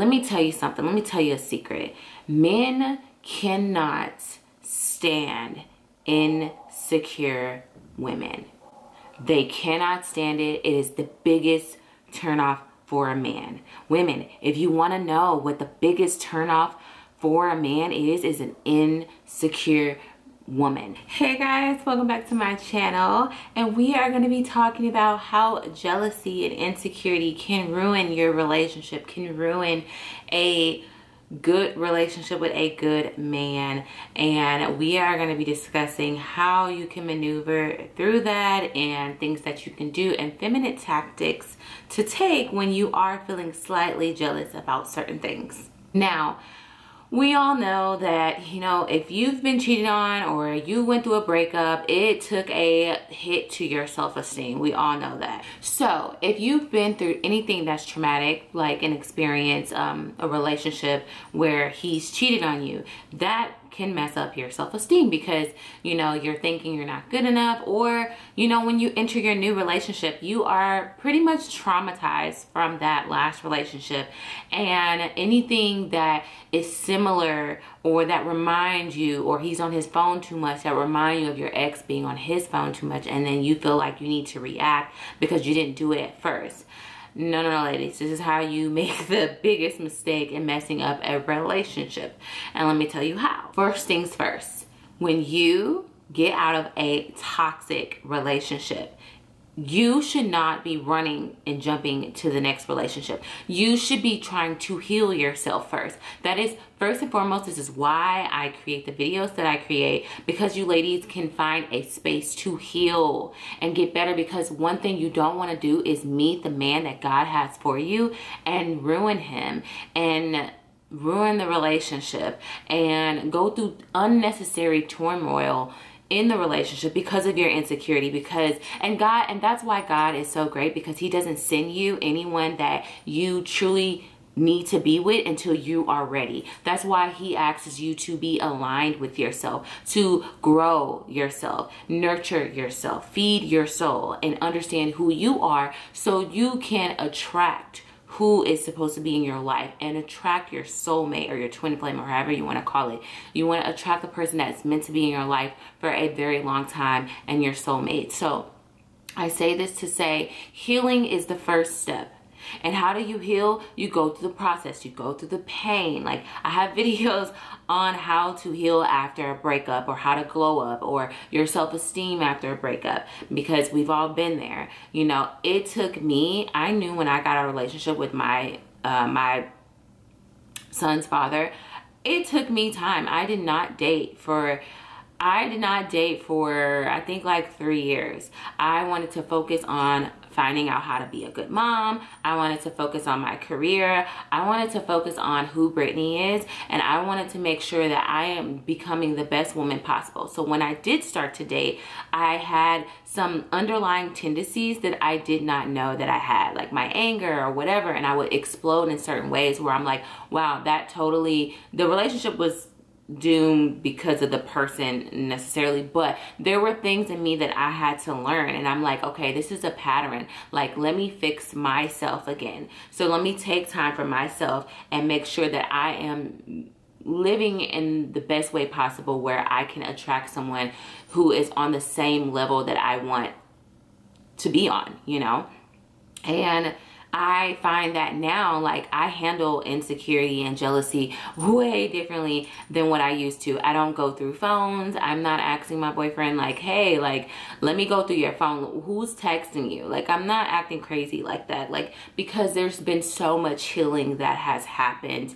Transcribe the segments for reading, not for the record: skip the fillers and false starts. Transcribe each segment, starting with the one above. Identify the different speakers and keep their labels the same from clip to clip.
Speaker 1: Let me tell you something. Let me tell you a secret. Men cannot stand insecure women. They cannot stand it. It is the biggest turnoff for a man. Women, if you want to know what the biggest turnoff for a man is an insecure woman. Hey guys, welcome back to my channel, and we are going to be talking about how jealousy and insecurity can ruin your relationship, can ruin a good relationship with a good man. And we are going to be discussing how you can maneuver through that and things that you can do and feminine tactics to take when you are feeling slightly jealous about certain things. Now, we all know that, you know, if you've been cheated on or you went through a breakup, it took a hit to your self-esteem. We all know that. So if you've been through anything that's traumatic, like an experience, a relationship where he's cheated on you, that can mess up your self-esteem because, you know, you're thinking you're not good enough, or, you know, when you enter your new relationship, you are pretty much traumatized from that last relationship, and anything that is similar or that reminds you, or he's on his phone too much, that remind you of your ex being on his phone too much, and then you feel like you need to react because you didn't do it at first. No, ladies, this is how you make the biggest mistake in messing up a relationship. And let me tell you how. First things first, when you get out of a toxic relationship, you should not be running and jumping to the next relationship. You should be trying to heal yourself first. That is, first and foremost, this is why I create the videos that I create, because you ladies can find a space to heal and get better. Because one thing you don't want to do is meet the man that God has for you and ruin him and ruin the relationship and go through unnecessary turmoil in the relationship because of your insecurity. And that's why God is so great, because he doesn't send you anyone that you truly need to be with until you are ready. That's why he asks you to be aligned with yourself, to grow yourself, nurture yourself, feed your soul, and understand who you are so you can attract who is supposed to be in your life and attract your soulmate or your twin flame, or however you want to call it. You want to attract the person that's meant to be in your life for a very long time, and your soulmate. So I say this to say healing is the first step. And how do you heal? You go through the process. You go through the pain. Like, I have videos on how to heal after a breakup, or how to glow up, or your self-esteem after a breakup, because we've all been there. You know, it took me, I knew when I got a relationship with my my son's father, it took me time. I did not date for I think like 3 years. I wanted to focus on finding out how to be a good mom. I wanted to focus on my career. I wanted to focus on who Brittany is, and I wanted to make sure that I am becoming the best woman possible. So when I did start to date, I had some underlying tendencies that I did not know that I had, like my anger or whatever, and I would explode in certain ways where I'm like, wow, the relationship was doomed because of the person necessarily, but there were things in me that I had to learn, and I'm like, okay, this is a pattern. Like, let me fix myself again. So let me take time for myself and make sure that I am living in the best way possible, where I can attract someone who is on the same level that I want to be on, you know? And I find that now, like, I handle insecurity and jealousy way differently than what I used to. I don't go through phones. I'm not asking my boyfriend, like, hey, like, let me go through your phone. Who's texting you? Like, I'm not acting crazy like that. Like, because there's been so much healing that has happened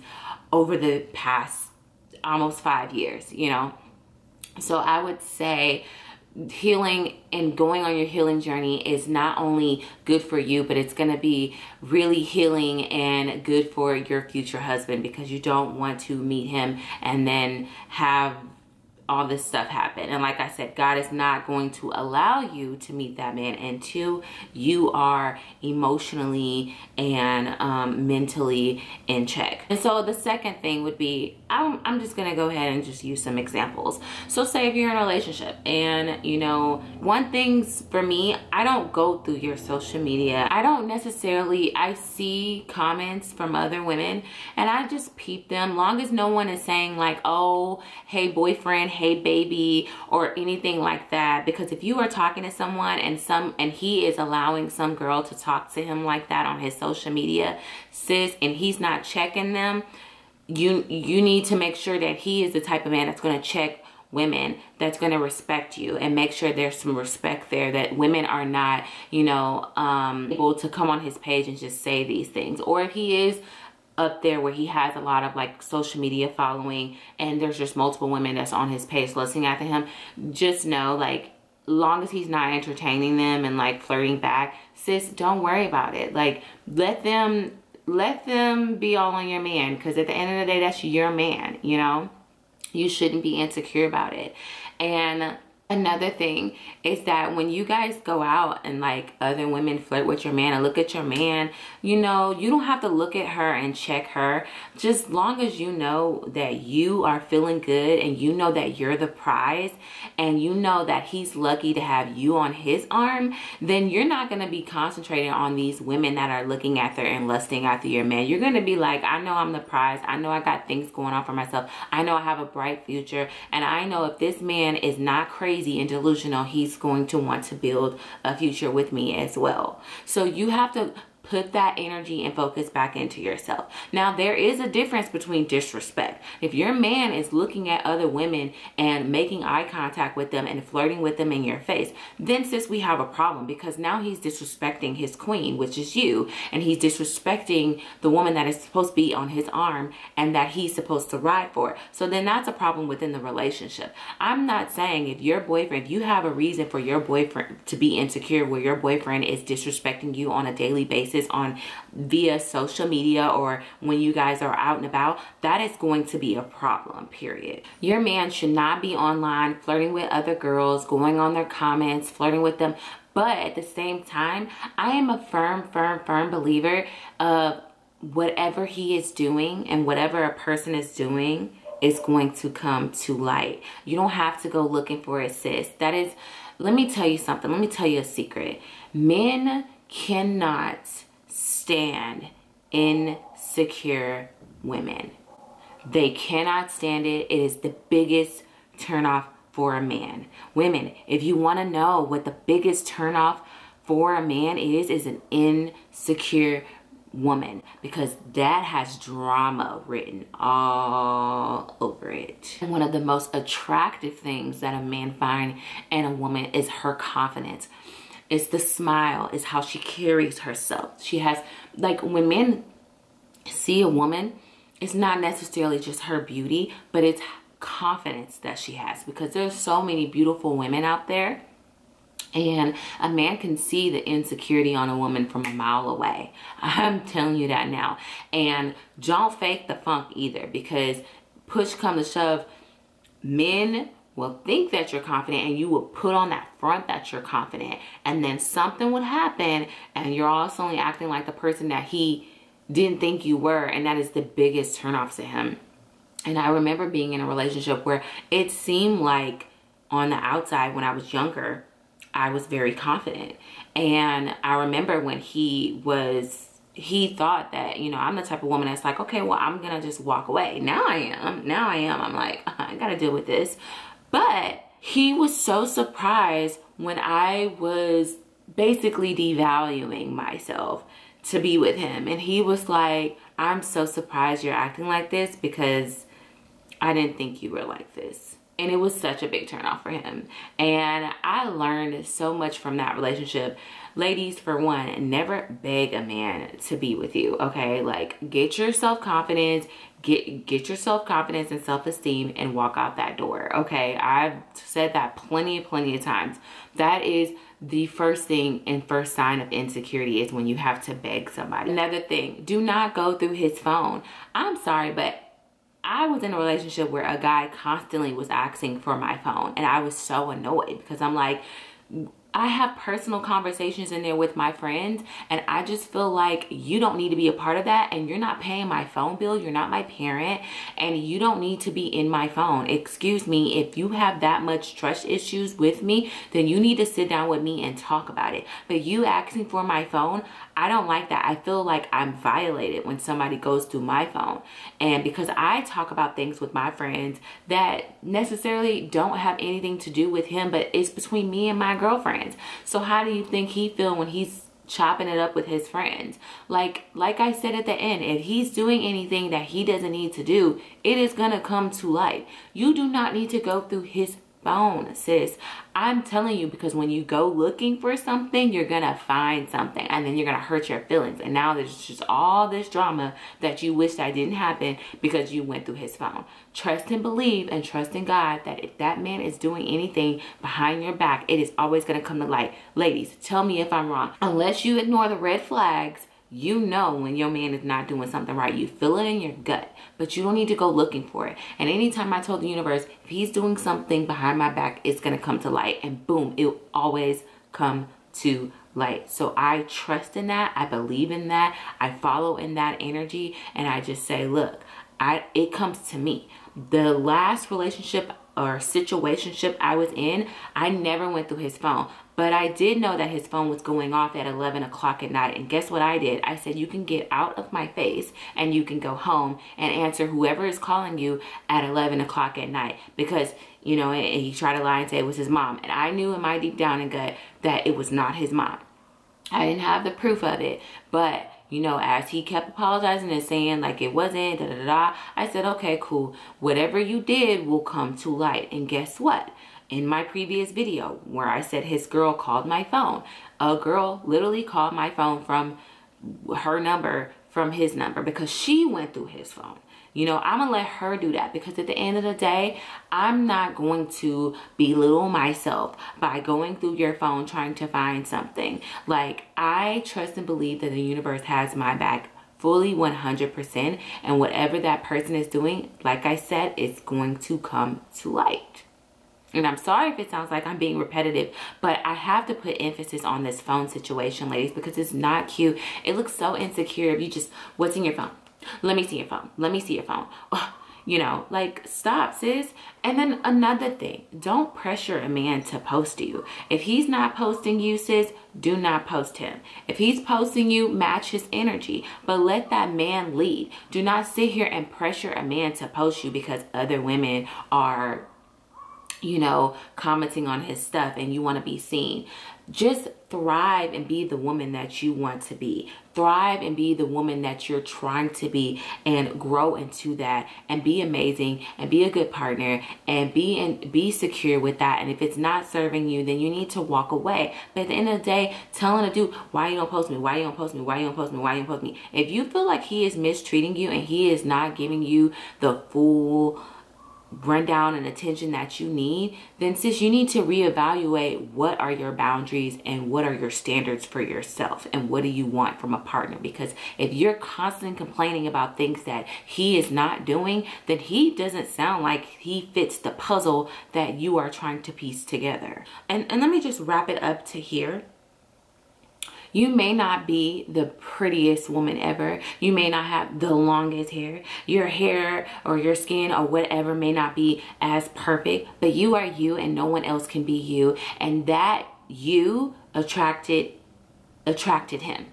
Speaker 1: over the past almost 5 years, you know? So I would say healing and going on your healing journey is not only good for you, but it's going to be really healing and good for your future husband, because you don't want to meet him and then have all this stuff happen. And like I said, God is not going to allow you to meet that man until you are emotionally and mentally in check. And so the second thing would be, I'm just gonna go ahead and just use some examples. So say if you're in a relationship and, you know, one thing's for me, I don't go through your social media. I don't necessarily, I see comments from other women and I just peep them, long as no one is saying like, oh, hey boyfriend, hey baby, or anything like that. Because if you are talking to someone and he is allowing some girl to talk to him like that on his social media, sis, and he's not checking them, you need to make sure that he is the type of man that's going to check women, that's going to respect you and make sure there's some respect there, that women are not, you know, able to come on his page and just say these things. Or if he is up there where he has a lot of like social media following and there's just multiple women that's on his page listening after him, just know, like, long as he's not entertaining them and like flirting back, sis, don't worry about it. Like, let them be all on your man, because at the end of the day, that's your man, you know. You shouldn't be insecure about it. And another thing is that when you guys go out and like other women flirt with your man and look at your man, you know, you don't have to look at her and check her. Just long as you know that you are feeling good and you know that you're the prize and you know that he's lucky to have you on his arm, then you're not going to be concentrating on these women that are looking after and lusting after your man. You're going to be like, I know I'm the prize. I know I got things going on for myself. I know I have a bright future. And I know if this man is not crazy and delusional, he's going to want to build a future with me as well. So you have to put that energy and focus back into yourself. Now, there is a difference between disrespect. If your man is looking at other women and making eye contact with them and flirting with them in your face, then sis, we have a problem, because now he's disrespecting his queen, which is you, and he's disrespecting the woman that is supposed to be on his arm and that he's supposed to ride for. So then that's a problem within the relationship. I'm not saying if your boyfriend, if you have a reason for your boyfriend to be insecure where your boyfriend is disrespecting you on a daily basis on via social media or when you guys are out and about, that is going to be a problem, period. Your man should not be online flirting with other girls, going on their comments, flirting with them. But at the same time, I am a firm believer of whatever he is doing and whatever a person is doing is going to come to light. You don't have to go looking for it, sis. That is, let me tell you something. Let me tell you a secret. Men cannot stand insecure women. They cannot stand it. It is the biggest turnoff for a man. Women, if you want to know what the biggest turnoff for a man is an insecure woman, because that has drama written all over it. And one of the most attractive things that a man finds in a woman is her confidence. It's the smile, it's how she carries herself. She has, like, when men see a woman, it's not necessarily just her beauty, but it's confidence that she has, because there's so many beautiful women out there. And a man can see the insecurity on a woman from a mile away. I'm telling you that now. And don't fake the funk either, because push come to shove, men will think that you're confident and you will put on that front that you're confident. And then something would happen and you're also only acting like the person that he didn't think you were. And that is the biggest turnoff to him. And I remember being in a relationship where it seemed like on the outside when I was younger, I was very confident. And I remember when he thought that, you know, I'm the type of woman that's like, okay, well, I'm gonna just walk away. Now I am. I'm like, I gotta deal with this. But he was so surprised when I was basically devaluing myself to be with him. And he was like, I'm so surprised you're acting like this, because I didn't think you were like this. And it was such a big turnoff for him. And I learned so much from that relationship. Ladies, for one, never beg a man to be with you, okay? Like, get your self-confidence, get your self-confidence and self-esteem and walk out that door, okay? I've said that plenty of times. That is the first thing and first sign of insecurity, is when you have to beg somebody. Another thing, do not go through his phone. I'm sorry, but I was in a relationship where a guy constantly was asking for my phone, and I was so annoyed because I'm like, I have personal conversations in there with my friends, and I just feel like you don't need to be a part of that, and you're not paying my phone bill. You're not my parent, and you don't need to be in my phone. Excuse me, if you have that much trust issues with me, then you need to sit down with me and talk about it. But you asking for my phone, I don't like that. I feel like I'm violated when somebody goes through my phone. And because I talk about things with my friends that necessarily don't have anything to do with him, but it's between me and my girlfriends. So how do you think he feel when he's chopping it up with his friends? Like I said at the end, if he's doing anything that he doesn't need to do, it is gonna come to light. You do not need to go through his phone, sis. I'm telling you, because when you go looking for something, you're gonna find something, and then you're gonna hurt your feelings. And now there's just all this drama that you wish that didn't happen because you went through his phone. Trust and believe and trust in God that if that man is doing anything behind your back, it is always gonna come to light. Ladies, tell me if I'm wrong. Unless you ignore the red flags, you know when your man is not doing something right. You feel it in your gut, but you don't need to go looking for it. And anytime I told the universe, if he's doing something behind my back, it's going to come to light. And boom, it'll always come to light. So I trust in that. I believe in that. I follow in that energy. And I just say, look, it comes to me. The last relationship or situationship I was in, I never went through his phone. But I did know that his phone was going off at 11 o'clock at night. And guess what I did? I said, you can get out of my face and you can go home and answer whoever is calling you at 11 o'clock at night. Because, you know, and he tried to lie and say it was his mom. And I knew in my deep down and gut that it was not his mom. I didn't have the proof of it. But, you know, as he kept apologizing and saying like it wasn't, I said, okay, cool. Whatever you did will come to light. And guess what? In my previous video where I said his girl called my phone, a girl literally called my phone from her number, from his number, because she went through his phone. You know, I'm gonna let her do that, because at the end of the day, I'm not going to belittle myself by going through your phone trying to find something. Like, I trust and believe that the universe has my back fully 100%, and whatever that person is doing, like I said, it's going to come to light. And I'm sorry if it sounds like I'm being repetitive, but I have to put emphasis on this phone situation, ladies, because it's not cute. It looks so insecure if you just, what's in your phone? Let me see your phone. Let me see your phone. Oh, you know, like, stop, sis. And then another thing, don't pressure a man to post you. If he's not posting you, sis, do not post him. If he's posting you, match his energy, but let that man lead. Do not sit here and pressure a man to post you because other women are, you know, commenting on his stuff and you want to be seen. Just thrive and be the woman that you want to be. Thrive and be the woman that you're trying to be, and grow into that, and be amazing, and be a good partner, and be secure with that. And if it's not serving you, then you need to walk away. But at the end of the day, telling a dude, why you don't post me? Why you don't post me? Why you don't post me? Why you don't post me? If you feel like he is mistreating you and he is not giving you the full rundown and attention that you need, then sis, you need to reevaluate what are your boundaries and what are your standards for yourself, and what do you want from a partner. Because if you're constantly complaining about things that he is not doing, then he doesn't sound like he fits the puzzle that you are trying to piece together. And let me just wrap it up to here. You may not be the prettiest woman ever. You may not have the longest hair. Your hair or your skin or whatever may not be as perfect, but you are you and no one else can be you. And that you attracted him,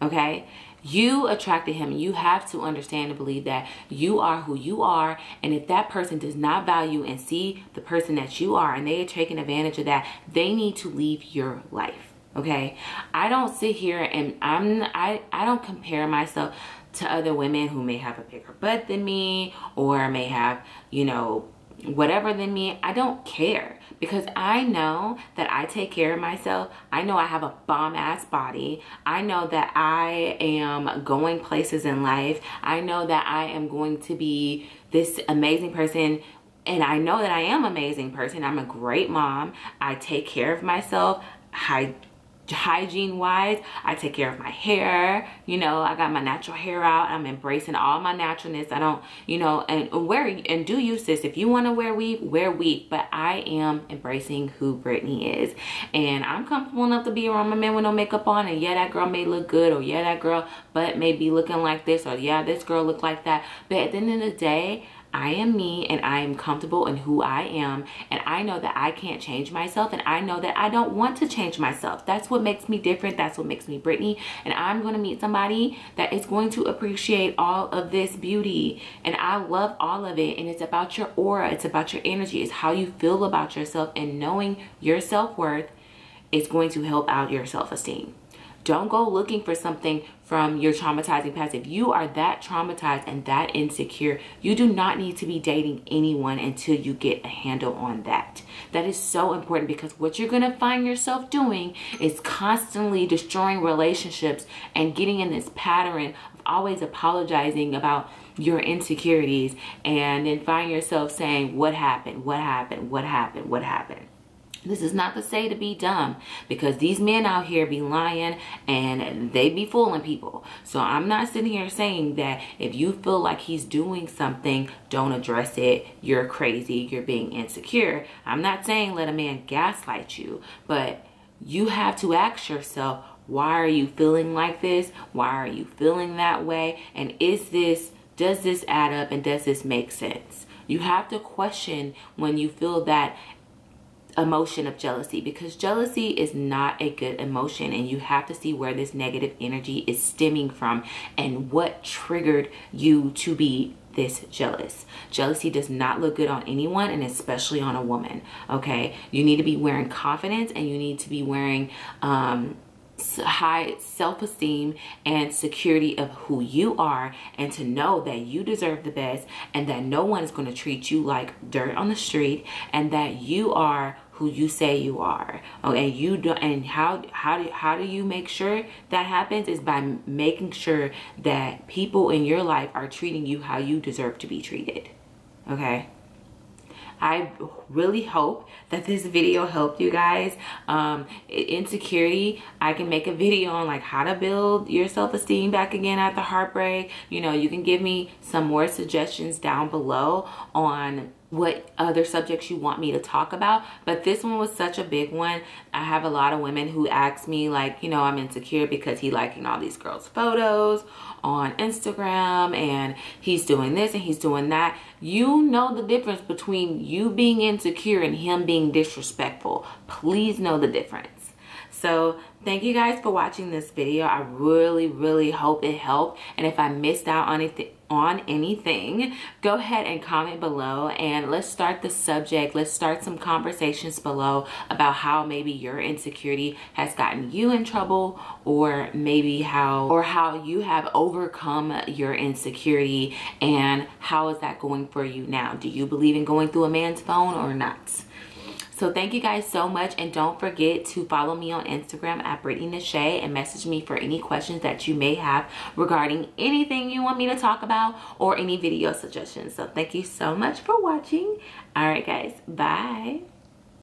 Speaker 1: okay? You attracted him. You have to understand and believe that you are who you are. And if that person does not value and see the person that you are and they are taking advantage of that, they need to leave your life. Okay, I don't sit here and I don't compare myself to other women who may have a bigger butt than me or may have, you know, whatever than me. I don't care, because I know that I take care of myself. I know I have a bomb ass body. I know that I am going places in life. I know that I am going to be this amazing person. And I know that I am an amazing person. I'm a great mom. I take care of myself. I hygiene wise, I take care of my hair. You know, I got my natural hair out. I'm embracing all my naturalness. I don't, you know, and do use this. If you want to wear weave, but I am embracing who Brittany is. And I'm comfortable enough to be around my man with no makeup on. And yeah, that girl may look good, or yeah, that girl butt may be looking like this, or yeah, this girl look like that. But at the end of the day, I am me, and I am comfortable in who I am, and I know that I can't change myself, and I know that I don't want to change myself. That's what makes me different. That's what makes me Brittany. And I'm going to meet somebody that is going to appreciate all of this beauty, and I love all of it. And it's about your aura, it's about your energy, it's how you feel about yourself, and knowing your self-worth is going to help out your self-esteem. Don't go looking for something from your traumatizing past. If you are that traumatized and that insecure, you do not need to be dating anyone until you get a handle on that. That is so important, because what you're going to find yourself doing is constantly destroying relationships and getting in this pattern of always apologizing about your insecurities, and then find yourself saying, what happened? What happened? What happened? What happened? This is not to say to be dumb, because these men out here be lying and they be fooling people. So I'm not sitting here saying that if you feel like he's doing something, don't address it. You're crazy. You're being insecure. I'm not saying let a man gaslight you, but you have to ask yourself, why are you feeling like this? Why are you feeling that way? And does this add up, and does this make sense? You have to question when you feel that emotion of jealousy, because jealousy is not a good emotion, and you have to see where this negative energy is stemming from and what triggered you to be this jealous. Jealousy does not look good on anyone, and especially on a woman. Okay, you need to be wearing confidence, and you need to be wearing high self-esteem and security of who you are, and to know that you deserve the best, and that no one is going to treat you like dirt on the street, and that you are who you say you are. Okay, you do. And how do you make sure that happens? Is by making sure that people in your life are treating you how you deserve to be treated. Okay, I really hope that this video helped you guys. Insecurity, I can make a video on like how to build your self-esteem back again after heartbreak. You know, you can give me some more suggestions down below on what other subjects you want me to talk about, but this one was such a big one. I have a lot of women who ask me, like, you know, I'm insecure because he liking all these girls' photos on Instagram, and he's doing this and he's doing that. You know the difference between you being insecure and him being disrespectful. Please know the difference. So thank you guys for watching this video. I really hope it helped, and if I missed out on anything, go ahead and comment below, and let's start the subject. Let's start some conversations below about how maybe your insecurity has gotten you in trouble, or maybe how you have overcome your insecurity, and how is that going for you now? Do you believe in going through a man's phone or not? So thank you guys so much, and don't forget to follow me on Instagram at Brittany Nashay, and message me for any questions that you may have regarding anything you want me to talk about, or any video suggestions. So thank you so much for watching. All right guys, bye.